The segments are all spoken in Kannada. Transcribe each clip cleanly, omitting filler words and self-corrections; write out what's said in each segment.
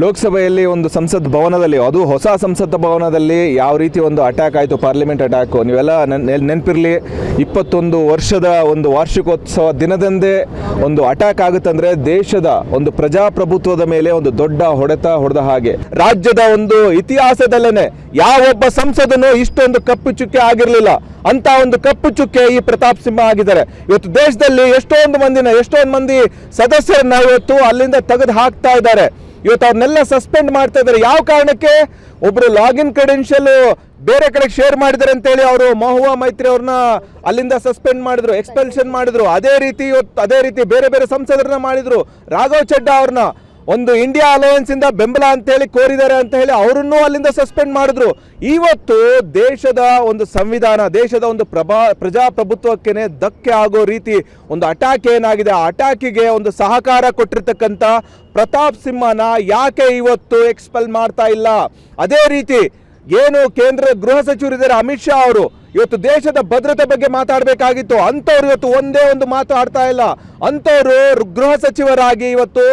ಲೋಕಸಭೆಯಲ್ಲಿ ಒಂದು ಸಂಸತ್ ಭವನದಲ್ಲಿ, ಅದು ಹೊಸ ಸಂಸತ್ ಭವನದಲ್ಲಿ ಯಾವ ರೀತಿ ಒಂದು ಅಟ್ಯಾಕ್ ಆಯಿತು, ಪಾರ್ಲಿಮೆಂಟ್ ಅಟ್ಯಾಕು, ನೀವೆಲ್ಲ ನೆನಪಿರಲಿ. 21 ವರ್ಷದ ಒಂದು ವಾರ್ಷಿಕೋತ್ಸವ ದಿನದಂದೇ ಒಂದು ಅಟ್ಯಾಕ್ ಆಗುತ್ತಂದ್ರೆ ದೇಶದ ಒಂದು ಪ್ರಜಾಪ್ರಭುತ್ವದ ಮೇಲೆ ಒಂದು ದೊಡ್ಡ ಹೊಡೆತ ಹೊಡೆದ ಹಾಗೆ. ರಾಜ್ಯದ ಒಂದು ಇತಿಹಾಸದಲ್ಲೇನೆ ಯಾವೊಬ್ಬ ಸಂಸದನು ಇಷ್ಟೊಂದು ಕಪ್ಪು ಚುಕ್ಕೆ ಆಗಿರಲಿಲ್ಲ. ಅಂತ ಒಂದು ಕಪ್ಪು ಚುಕ್ಕೆ ಈ ಪ್ರತಾಪ್ ಸಿಂಹ ಆಗಿದ್ದಾರೆ. ಇವತ್ತು ದೇಶದಲ್ಲಿ ಎಷ್ಟೊಂದು ಮಂದಿ ಸದಸ್ಯರನ್ನ ಇವತ್ತು ಅಲ್ಲಿಂದ ತೆಗೆದು ಹಾಕ್ತಾ ಇದ್ದಾರೆ. ಇವತ್ತು ಅವ್ರನ್ನೆಲ್ಲ ಸಸ್ಪೆಂಡ್ ಮಾಡ್ತಾ ಇದ್ದಾರೆ. ಯಾವ ಕಾರಣಕ್ಕೆ? ಒಬ್ರು ಲಾಗಿನ್ ಕ್ರೆಡೆನ್ಷಿಯಲ್ ಬೇರೆ ಕಡೆ ಶೇರ್ ಮಾಡಿದ್ದಾರೆ ಅಂತೇಳಿ ಅವರು ಮಹುವಾ ಮೈತ್ರಿ ಅವ್ರನ್ನ ಅಲ್ಲಿಂದ ಸಸ್ಪೆಂಡ್ ಮಾಡಿದ್ರು, ಎಕ್ಸ್ಪೆಲ್ಷನ್ ಮಾಡಿದ್ರು. ಅದೇ ರೀತಿ ಬೇರೆ ಬೇರೆ ಸಂಸದರನ್ನ ಮಾಡಿದ್ರು. ರಾಘವ್ ಚಡ್ಡಾ ಅವ್ರನ್ನ ಒಂದು ಇಂಡಿಯಾ ಅಲಯನ್ಸ್ ಇಂದ ಬೆಂಬಲ ಅಂತ ಹೇಳಿ ಕೋರಿದ್ದಾರೆ ಅಂತ ಹೇಳಿ ಅವರನ್ನು ಅಲ್ಲಿಂದ ಸಸ್ಪೆಂಡ್ ಮಾಡಿದ್ರು. ಇವತ್ತು ದೇಶದ ಒಂದು ಸಂವಿಧಾನ, ದೇಶದ ಒಂದು ಪ್ರಜಾಪ್ರಭುತ್ವಕ್ಕೆ ಧಕ್ಕೆ ಆಗೋ ರೀತಿ ಒಂದು ಅಟ್ಯಾಕ್ ಏನಾಗಿದೆ, ಆ ಅಟ್ಯಾಕಿಗೆ ಒಂದು ಸಹಕಾರ ಕೊಟ್ಟಿರ್ತಕ್ಕಂಥ ಪ್ರತಾಪ್ ಸಿಂಹನ ಯಾಕೆ ಇವತ್ತು ಎಕ್ಸ್ಪೆಲ್ ಮಾಡ್ತಾ ಇಲ್ಲ? ಅದೇ ರೀತಿ ಏನು ಕೇಂದ್ರ ಗೃಹ ಸಚಿವರಿದ್ದಾರೆ ಅಮಿತ್ ಶಾ ಅವರು, ಇವತ್ತು ದೇಶದ ಭದ್ರತೆ ಬಗ್ಗೆ ಮಾತಾಡಬೇಕಾಗಿತ್ತು. ಅಂಥವ್ರು ಇವತ್ತು ಒಂದೇ ಒಂದು ಮಾತು ಆಡ್ತಾ ಇಲ್ಲ. ಅಂಥವ್ರು ಗೃಹ ಸಚಿವರಾಗಿ ಇವತ್ತು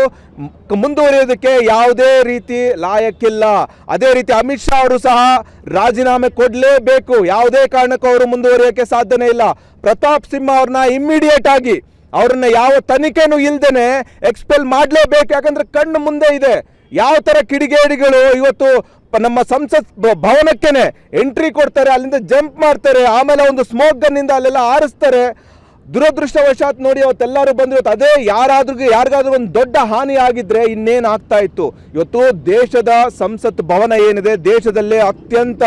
ಮುಂದುವರಿಯೋದಕ್ಕೆ ಯಾವುದೇ ರೀತಿ ಲಾಯಕ್ಕಿಲ್ಲ. ಅದೇ ರೀತಿ ಅಮಿತ್ ಶಾ ಅವರು ಸಹ ರಾಜೀನಾಮೆ ಕೊಡಲೇಬೇಕು. ಯಾವುದೇ ಕಾರಣಕ್ಕೂ ಅವರು ಮುಂದುವರಿಯೋಕ್ಕೆ ಸಾಧ್ಯನೇ ಇಲ್ಲ. ಪ್ರತಾಪ್ ಸಿಂಹ ಅವ್ರನ್ನ ಇಮ್ಮಿಡಿಯೇಟ್ ಆಗಿ ಅವ್ರನ್ನ ಯಾವ ತನಿಖೆನೂ ಇಲ್ದೇನೆ ಎಕ್ಸ್ಪೆಲ್ ಮಾಡಲೇಬೇಕು. ಯಾಕಂದ್ರೆ ಕಣ್ಣು ಮುಂದೆ ಇದೆ ಯಾವ ತರ ಕಿಡಿಗೇಡಿಗಳು ಇವತ್ತು ನಮ್ಮ ಸಂಸತ್ ಭವನಕ್ಕೇನೆ ಎಂಟ್ರಿ ಕೊಡ್ತಾರೆ, ಅಲ್ಲಿಂದ ಜಂಪ್ ಮಾಡ್ತಾರೆ, ಆಮೇಲೆ ಒಂದು ಸ್ಮೋಕ್ ಗನ್ನಿಂದ ಅಲ್ಲೆಲ್ಲ ಆರಿಸ್ತಾರೆ. ದುರದೃಷ್ಟವಶಾತ್ ನೋಡಿ ಅವತ್ತೆಲ್ಲರೂ ಬಂದು ಇವತ್ತು ಅದೇ ಯಾರಿಗಾದ್ರೂ ಒಂದು ದೊಡ್ಡ ಹಾನಿ ಆಗಿದ್ರೆ ಇನ್ನೇನು ಆಗ್ತಾ ಇತ್ತು. ಇವತ್ತು ದೇಶದ ಸಂಸತ್ ಭವನ ಏನಿದೆ ದೇಶದಲ್ಲೇ ಅತ್ಯಂತ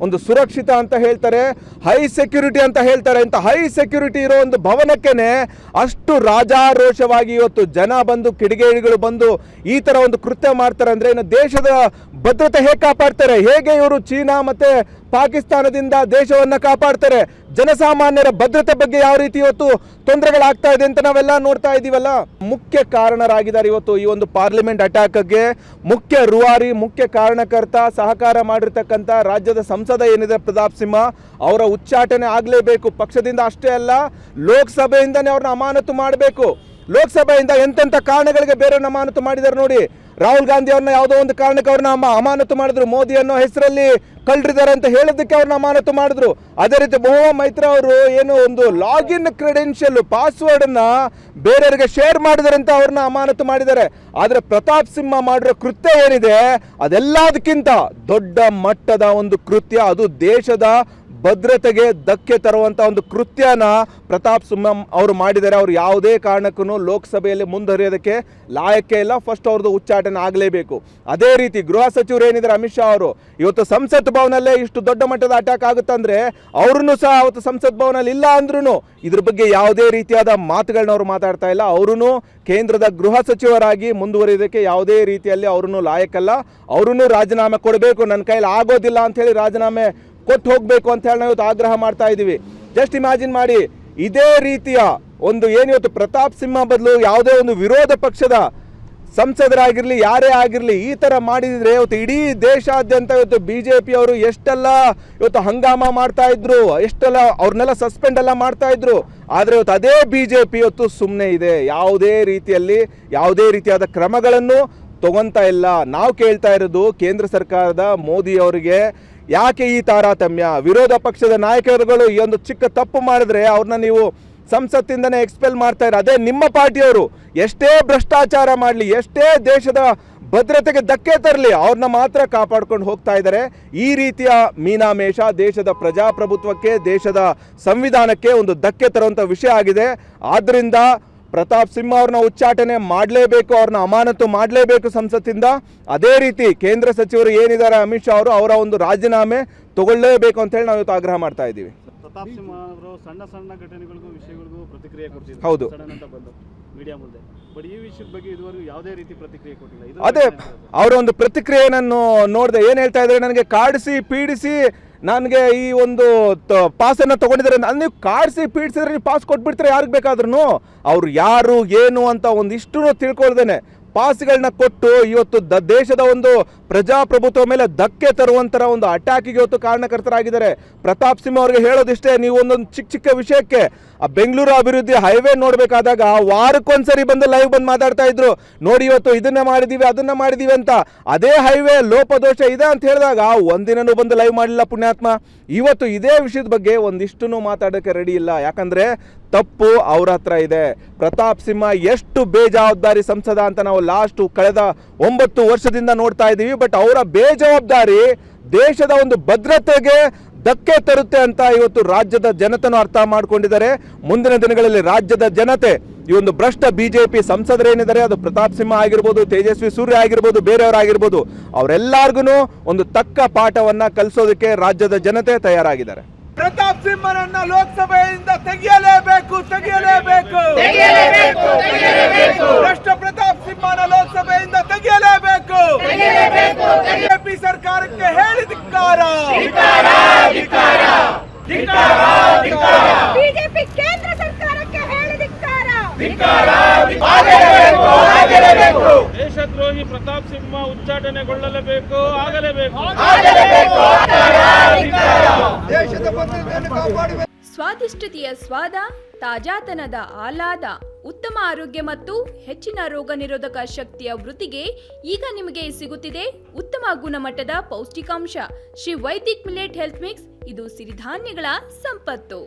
ಒಂದು ಸುರಕ್ಷಿತ ಅಂತ ಹೇಳ್ತಾರೆ, ಹೈ ಸೆಕ್ಯೂರಿಟಿ ಅಂತ ಹೇಳ್ತಾರೆ. ಇಂಥ ಹೈ ಸೆಕ್ಯೂರಿಟಿ ಇರೋ ಒಂದು ಭವನಕ್ಕೇನೆ ಅಷ್ಟು ರಾಜಾರೋಷವಾಗಿ ಇವತ್ತು ಜನ ಬಂದು, ಕಿಡಿಗೇಡಿಗಳು ಬಂದು ಈ ತರ ಒಂದು ಕೃತ್ಯ ಮಾಡ್ತಾರೆ ಅಂದ್ರೆ ಇನ್ನು ದೇಶದ ಭದ್ರತೆ ಹೇಗೆ ಕಾಪಾಡ್ತಾರೆ? ಹೇಗೆ ಇವರು ಚೀನಾ ಮತ್ತೆ ಪಾಕಿಸ್ತಾನದಿಂದ ದೇಶವನ್ನ ಕಾಪಾಡ್ತಾರೆ? ಜನಸಾಮಾನ್ಯರ ಭದ್ರತೆ ಬಗ್ಗೆ ಯಾವ ರೀತಿ ಇವತ್ತು ತೊಂದರೆಗಳಾಗ್ತಾ ಇದೆ ಅಂತ ನಾವೆಲ್ಲ ನೋಡ್ತಾ ಇದೀವಲ್ಲ. ಮುಖ್ಯ ಕಾರಣರಾಗಿದ್ದಾರೆ ಇವತ್ತು ಈ ಒಂದು ಪಾರ್ಲಿಮೆಂಟ್ ಅಟ್ಯಾಕ್ಗೆ. ಮುಖ್ಯ ರೂವಾರಿ, ಮುಖ್ಯ ಕಾರಣಕರ್ತ, ಸಹಕಾರ ಮಾಡಿರ್ತಕ್ಕಂಥ ರಾಜ್ಯದ ಸಂಸದ ಏನಿದೆ ಪ್ರತಾಪ್ ಸಿಂಹ, ಅವರ ಉಚ್ಚಾಟನೆ ಆಗಲೇಬೇಕು. ಪಕ್ಷದಿಂದ ಅಷ್ಟೇ ಅಲ್ಲ, ಲೋಕಸಭೆಯಿಂದನೇ ಅವ್ರನ್ನ ಅಮಾನತು ಮಾಡಬೇಕು. ಲೋಕಸಭೆಯಿಂದ ಎಂತೆಂಥ ಕಾರಣಗಳಿಗೆ ಬೇರೆಯವ್ರನ್ನ ಅಮಾನತು ಮಾಡಿದ್ದಾರೆ ನೋಡಿ. ರಾಹುಲ್ ಗಾಂಧಿ ಅವ್ರನ್ನ ಯಾವುದೋ ಒಂದು ಕಾರಣಕ್ಕೆ ಅವ್ರನ್ನ ಅಮಾನತು ಮಾಡಿದ್ರು. ಮೋದಿ ಅನ್ನೋ ಹೆಸರಲ್ಲಿ ಕಳ್ರಿದ್ದಾರೆ ಅಂತ ಹೇಳೋದಕ್ಕೆ ಅವ್ರನ್ನ ಅಮಾನತು ಮಾಡಿದ್ರು. ಅದೇ ರೀತಿ ಮಹುವಾ ಮೈತ್ರಿ ಅವರು ಏನು ಒಂದು ಲಾಗಿನ್ ಕ್ರೆಡೆನ್ಷಿಯಲ್ ಪಾಸ್ವರ್ಡ್ ಅನ್ನ ಬೇರೆಯವರಿಗೆ ಶೇರ್ ಮಾಡಿದ್ದಾರೆ ಅಂತ ಅವ್ರನ್ನ ಅಮಾನತು ಮಾಡಿದ್ದಾರೆ. ಆದ್ರೆ ಪ್ರತಾಪ್ ಸಿಂಹ ಮಾಡಿರೋ ಕೃತ್ಯ ಏನಿದೆ ಅದೆಲ್ಲದಕ್ಕಿಂತ ದೊಡ್ಡ ಮಟ್ಟದ ಒಂದು ಕೃತ್ಯ. ಅದು ದೇಶದ ಭದ್ರತೆಗೆ ಧಕ್ಕೆ ತರುವಂತ ಒಂದು ಕೃತ್ಯನ ಪ್ರತಾಪ್ ಸಿಂಹ ಅವರು ಮಾಡಿದ್ದಾರೆ. ಅವರು ಯಾವುದೇ ಕಾರಣಕ್ಕೂ ಲೋಕಸಭೆಯಲ್ಲಿ ಮುಂದುವರಿಯೋದಕ್ಕೆ ಲಾಯಕ್ಕೆ ಇಲ್ಲ. ಫಸ್ಟ್ ಅವ್ರದ್ದು ಉಚ್ಚಾಟನೆ ಆಗಲೇಬೇಕು. ಅದೇ ರೀತಿ ಗೃಹ ಸಚಿವರು ಏನಿದ್ದಾರೆ ಅಮಿತ್ ಶಾ ಅವರು, ಇವತ್ತು ಸಂಸತ್ ಭವನಲ್ಲೇ ಇಷ್ಟು ದೊಡ್ಡ ಮಟ್ಟದ ಅಟ್ಯಾಕ್ ಆಗುತ್ತಂದ್ರೆ ಅವ್ರನ್ನು ಸಹ ಅವತ್ತು ಸಂಸತ್ ಭವನಲ್ಲಿ ಇಲ್ಲ ಅಂದ್ರೂ ಇದ್ರ ಬಗ್ಗೆ ಯಾವುದೇ ರೀತಿಯಾದ ಮಾತುಗಳನ್ನ ಅವರು ಮಾತಾಡ್ತಾ ಇಲ್ಲ. ಅವರೂ ಕೇಂದ್ರದ ಗೃಹ ಸಚಿವರಾಗಿ ಮುಂದುವರಿಯೋದಕ್ಕೆ ಯಾವುದೇ ರೀತಿಯಲ್ಲಿ ಅವ್ರನ್ನು ಲಾಯಕ್ಕಲ್ಲ. ಅವ್ರನ್ನು ರಾಜೀನಾಮೆ ಕೊಡಬೇಕು. ನನ್ನ ಕೈಲಿ ಆಗೋದಿಲ್ಲ ಅಂತ ಹೇಳಿ ರಾಜೀನಾಮೆ ಕೊಟ್ಟು ಹೋಗ್ಬೇಕು ಅಂತ ಹೇಳಿ ನಾವು ಇವತ್ತು ಆಗ್ರಹ ಮಾಡ್ತಾ ಇದ್ದೀವಿ. ಜಸ್ಟ್ ಇಮ್ಯಾಜಿನ್ ಮಾಡಿ, ಇದೇ ರೀತಿಯ ಒಂದು ಏನಿವತ್ತು ಪ್ರತಾಪ್ ಸಿಂಹ ಬದಲು ಯಾವುದೇ ಒಂದು ವಿರೋಧ ಪಕ್ಷದ ಸಂಸದರಾಗಿರ್ಲಿ, ಯಾರೇ ಆಗಿರ್ಲಿ, ಈ ತರ ಮಾಡಿದ್ರೆ ಇವತ್ತು ಇಡೀ ದೇಶಾದ್ಯಂತ ಇವತ್ತು ಬಿಜೆಪಿ ಅವರು ಎಷ್ಟೆಲ್ಲ ಇವತ್ತು ಹಂಗಾಮ ಮಾಡ್ತಾ ಇದ್ರು, ಎಷ್ಟೆಲ್ಲ ಅವ್ರನ್ನೆಲ್ಲ ಸಸ್ಪೆಂಡ್ ಎಲ್ಲ ಮಾಡ್ತಾ ಇದ್ರು. ಆದ್ರೆ ಇವತ್ತು ಅದೇ ಬಿಜೆಪಿ ಇವತ್ತು ಸುಮ್ಮನೆ ಇದೆ. ಯಾವುದೇ ರೀತಿಯಾದ ಕ್ರಮಗಳನ್ನು ತಗೊಂತಾ ಇಲ್ಲ. ನಾವು ಕೇಳ್ತಾ ಇರೋದು ಕೇಂದ್ರ ಸರ್ಕಾರದ ಮೋದಿ ಅವರಿಗೆ ಯಾಕೆ ಈ ತಾರತಮ್ಯ? ವಿರೋಧ ಪಕ್ಷದ ನಾಯಕರುಗಳು ಈ ಒಂದು ಚಿಕ್ಕ ತಪ್ಪು ಮಾಡಿದ್ರೆ ಅವ್ರನ್ನ ನೀವು ಸಂಸತ್ತಿಂದನೇ ಎಕ್ಸ್ಪೆಲ್ ಮಾಡ್ತಾ ಇರ. ಅದೇ ನಿಮ್ಮ ಪಾರ್ಟಿಯವರು ಎಷ್ಟೇ ಭ್ರಷ್ಟಾಚಾರ ಮಾಡಲಿ, ಎಷ್ಟೇ ದೇಶದ ಭದ್ರತೆಗೆ ಧಕ್ಕೆ ತರಲಿ, ಅವ್ರನ್ನ ಮಾತ್ರ ಕಾಪಾಡ್ಕೊಂಡು ಹೋಗ್ತಾ ಇದ್ದಾರೆ. ಈ ರೀತಿಯ ಮೀನಾಮೇಷ ದೇಶದ ಪ್ರಜಾಪ್ರಭುತ್ವಕ್ಕೆ, ದೇಶದ ಸಂವಿಧಾನಕ್ಕೆ ಒಂದು ಧಕ್ಕೆ ತರುವಂಥ ವಿಷಯ ಆಗಿದೆ. ಆದ್ರಿಂದ ಪ್ರತಾಪ್ ಸಿಂಹ ಅವ್ರನ್ನ ಉಚ್ಚಾಟನೆ ಮಾಡಲೇಬೇಕು, ಅವ್ರನ್ನ ಅಮಾನತು ಮಾಡಲೇಬೇಕು ಸಂಸತ್ತಿಂದ. ಅದೇ ರೀತಿ ಕೇಂದ್ರ ಸಚಿವರು ಏನಿದ್ದಾರೆ ಅಮಿತ್ ಶಾ ಅವರು, ಅವರ ಒಂದು ರಾಜೀನಾಮೆ ತಗೊಳ್ಳೇಬೇಕು ಅಂತ ಹೇಳಿ ನಾವು ಇವತ್ತು ಆಗ್ರಹ ಮಾಡ್ತಾ ಇದ್ದೀವಿ. ಪ್ರತಾಪ್ ಸಿಂಹ ಅವರು ಸಣ್ಣ ಘಟನೆಗಳಿಗೂ ವಿಷಯಗಳಿಗೂ ಪ್ರತಿಕ್ರಿಯೆ ಕೊಡ್ತಿದ್ದಾರೆ. ಹೌದು, ಮೀಡಿಯಾ ಮುಂದೆ. ಬಟ್ ಈ ವಿಷಯದ ಬಗ್ಗೆ ಇದುವರೆಗೂ ಯಾವುದೇ ರೀತಿ ಪ್ರತಿಕ್ರಿಯೆ ಕೊಟ್ಟಿಲ್ಲ. ಅದೇ ಅವರ ಒಂದು ಪ್ರತಿಕ್ರಿಯೆ ನಾನು ನೋಡಿದೆ. ಏನ್ ಹೇಳ್ತಾ ಇದ್ದಾರೆ, ನನಗೆ ಕಾಡಿಸಿ ಪೀಡಿಸಿ ನನಗೆ ಈ ಒಂದು ಪಾಸನ್ನು ತಗೊಂಡಿದ್ದಾರೆ. ನೀವು ಕಾಡಿಸಿ ಪೀಡಿಸಿದ್ರೆ ನೀವು ಪಾಸ್ ಕೊಟ್ಬಿಡ್ತಾರೆ ಯಾರಿಗೆ ಬೇಕಾದ್ರೂ. ಅವ್ರು ಯಾರು ಏನು ಅಂತ ಒಂದಿಷ್ಟು ತಿಳ್ಕೊಳ್ದೇನೆ ಪಾಸ್ಗಳನ್ನ ಕೊಟ್ಟು ಇವತ್ತು ದೇಶದ ಒಂದು ಪ್ರಜಾಪ್ರಭುತ್ವ ಮೇಲೆ ಧಕ್ಕೆ ತರುವಂತರ ಒಂದು ಅಟ್ಯಾಕಿಗೆ ಇವತ್ತು ಕಾರಣಕರ್ತರಾಗಿದ್ದಾರೆ. ಪ್ರತಾಪ್ ಸಿಂಹ ಅವರಿಗೆ ಹೇಳೋದಿಷ್ಟೇ, ನೀವು ಒಂದೊಂದು ಚಿಕ್ಕ ವಿಷಯಕ್ಕೆ ಆ ಬೆಂಗಳೂರು ಅಭಿವೃದ್ಧಿ ಹೈವೇ ನೋಡ್ಬೇಕಾದಾಗ ವಾರಕ್ಕೊಂದ್ಸರಿ ಬಂದು ಲೈವ್ ಬಂದು ಮಾತಾಡ್ತಾ ಇದ್ರು, ನೋಡಿ ಇವತ್ತು ಇದನ್ನ ಮಾಡಿದೀವಿ ಅದನ್ನ ಮಾಡಿದೀವಿ ಅಂತ. ಅದೇ ಹೈವೇ ಲೋಪದೋಷ ಇದೆ ಅಂತ ಹೇಳಿದಾಗ ಒಂದಿನನೂ ಬಂದು ಲೈವ್ ಮಾಡಲಿಲ್ಲ ಪುಣ್ಯಾತ್ಮ. ಇವತ್ತು ಇದೇ ವಿಷಯದ ಬಗ್ಗೆ ಒಂದಿಷ್ಟು ಮಾತಾಡೋಕ್ಕೆ ರೆಡಿ ಇಲ್ಲ, ಯಾಕಂದ್ರೆ ತಪ್ಪು ಅವ್ರ ಹತ್ರ ಇದೆ. ಪ್ರತಾಪ್ ಸಿಂಹ ಎಷ್ಟು ಬೇಜವಾಬ್ದಾರಿ ಸಂಸದ ಅಂತ ನಾವು ಕಳೆದ 9 ವರ್ಷದಿಂದ ನೋಡ್ತಾ ಇದ್ದೀವಿ. ಬಟ್ ಅವರ ಬೇಜವಾಬ್ದಾರಿ ದೇಶದ ಒಂದು ಭದ್ರತೆಗೆ ಧಕ್ಕೆ ತರುತ್ತೆ ಅಂತ ಇವತ್ತು ರಾಜ್ಯದ ಜನತೆನೂ ಅರ್ಥ ಮಾಡ್ಕೊಂಡಿದ್ದಾರೆ. ಮುಂದಿನ ದಿನಗಳಲ್ಲಿ ರಾಜ್ಯದ ಜನತೆ ಈ ಒಂದು ಭ್ರಷ್ಟ ಬಿಜೆಪಿ ಸಂಸದರೇನಿದ್ದಾರೆ, ಅದು ಪ್ರತಾಪ್ ಸಿಂಹ ಆಗಿರ್ಬೋದು, ತೇಜಸ್ವಿ ಸೂರ್ಯ ಆಗಿರ್ಬೋದು, ಬೇರೆಯವರಾಗಿರ್ಬೋದು, ಅವರೆಲ್ಲರಿಗೂ ಒಂದು ತಕ್ಕ ಪಾಠವನ್ನ ಕಲಿಸೋದಕ್ಕೆ ರಾಜ್ಯದ ಜನತೆ ತಯಾರಾಗಿದ್ದಾರೆ. ಪ್ರತಾಪ್ ಸಿಂಹನನ್ನ ಲೋಕಸಭೆಯಿಂದ ತೆಗೆಯಲೇಬೇಕು. ಭ್ರಷ್ಟ ಪ್ರತಾಪ್ ಸಿಂಹನ ಲೋಕಸಭೆಯಿಂದ ತೆಗೆಯಲೇಬೇಕು. ಬಿಜೆಪಿ ಸರ್ಕಾರಕ್ಕೆ ಹೇಳಿ ಧಿಕ್ಕಾರ. ಬಿಜೆಪಿ ಕೇಂದ್ರ ಸರ್ಕಾರಕ್ಕೆ ಹೇಳಿ ಧಿಕ್ಕಾರ. ದೇಶದ್ರೋಹಿ ಪ್ರತಾಪ್ ಸಿಂಹ ಉಚ್ಚಾಟನೆಗೊಳ್ಳಲೇಬೇಕು, ಆಗಲೇಬೇಕು. ದೇಶದ ಭದ್ರತೆಯನ್ನು ಕಾಪಾಡಬೇಕು. ಸ್ವಾದಿಷ್ಟತೆಯ ಸ್ವಾದ, ತಾಜಾತನದ ಆಹ್ಲಾದ, ಉತ್ತಮ ಆರೋಗ್ಯ ಮತ್ತು ಹೆಚ್ಚಿನ ರೋಗ ನಿರೋಧಕ ಶಕ್ತಿಯ ವೃತ್ತಿಗೆ ಈಗ ನಿಮಗೆ ಸಿಗುತ್ತಿದೆ ಉತ್ತಮ ಗುಣಮಟ್ಟದ ಪೌಷ್ಟಿಕಾಂಶ Shri Vaidik millet health mix. ಇದು ಸಿರಿಧಾನ್ಯಗಳ ಸಂಪತ್ತು.